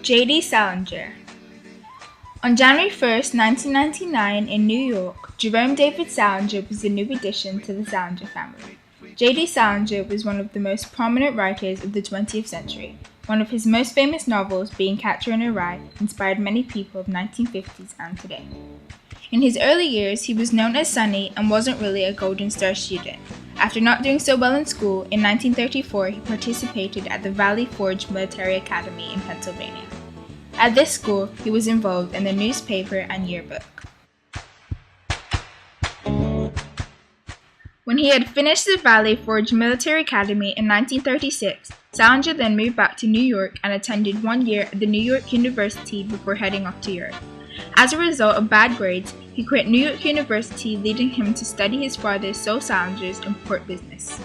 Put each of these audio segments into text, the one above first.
J.D. Salinger. On January 1st, 1999, in New York, Jerome David Salinger was the new addition to the Salinger family. J.D. Salinger was one of the most prominent writers of the 20th century. One of his most famous novels, being Catcher in the Rye, inspired many people of the 1950s and today. In his early years, he was known as Sonny and wasn't really a Golden Star student. After not doing so well in school, in 1934 he participated at the Valley Forge Military Academy in Pennsylvania. At this school, he was involved in the newspaper and yearbook. When he had finished the Valley Forge Military Academy in 1936, Salinger then moved back to New York and attended 1 year at the New York University before heading off to Europe. As a result of bad grades, he quit New York University, leading him to study his father Saul Salinger's import business.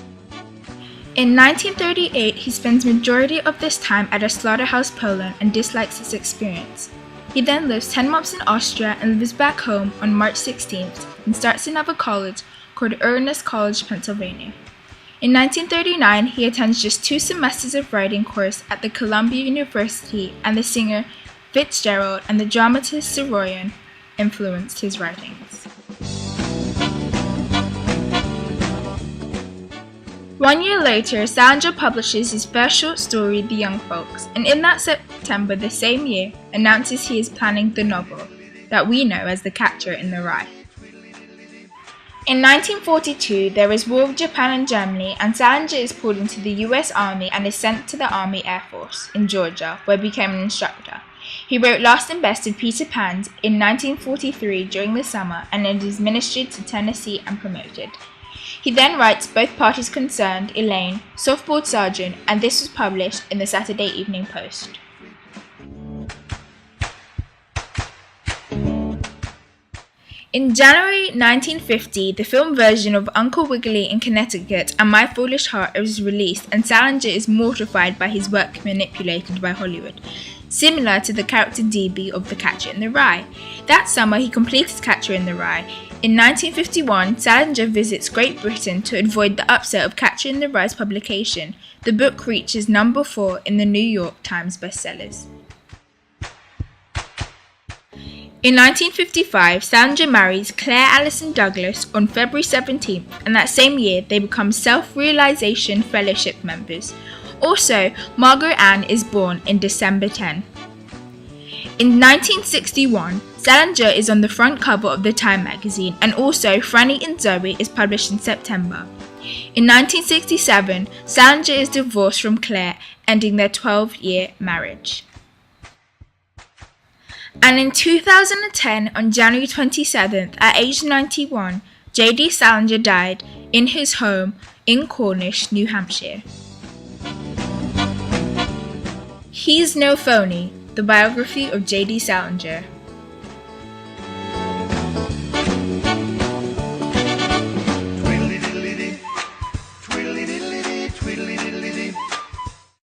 In 1938, he spends majority of this time at a slaughterhouse, Poland, and dislikes his experience. He then lives 10 months in Austria and lives back home on March 16th and starts another college called Ernest College, Pennsylvania. In 1939, he attends just 2 semesters of writing course at the Columbia University, and the singer Fitzgerald and the dramatist Soroyan influenced his writings. 1 year later, Salinger publishes his first short story, The Young Folks, and in that September the same year, announces he is planning the novel that we know as The Catcher in the Rye. In 1942, there is war with Japan and Germany, and Salinger is pulled into the US Army and is sent to the Army Air Force in Georgia, where he became an instructor. He wrote Lost and Best of Peter Pan in 1943 during the summer, and it is ministered to Tennessee and promoted. He then writes Both Parties Concerned, Elaine, Softball Sergeant, and this was published in the Saturday Evening Post. In January 1950, the film version of Uncle Wiggily in Connecticut and My Foolish Heart was released, and Salinger is mortified by his work manipulated by Hollywood, similar to the character D.B. of The Catcher in the Rye. That summer, he completed Catcher in the Rye. In 1951, Salinger visits Great Britain to avoid the upset of Catcher in the Rye's publication. The book reaches number 4 in the New York Times bestsellers. In 1955, Salinger marries Claire Allison Douglas on February 17th, and that same year they become Self-Realization Fellowship members. Also, Margaret Ann is born in December 10. In 1961, Salinger is on the front cover of the Time magazine, and also Franny and Zoe is published in September. In 1967, Salinger is divorced from Claire, ending their 12-year marriage. And in 2010, on January 27th, at age 91, J.D. Salinger died in his home in Cornish, New Hampshire. He's No Phony, the biography of J.D. Salinger.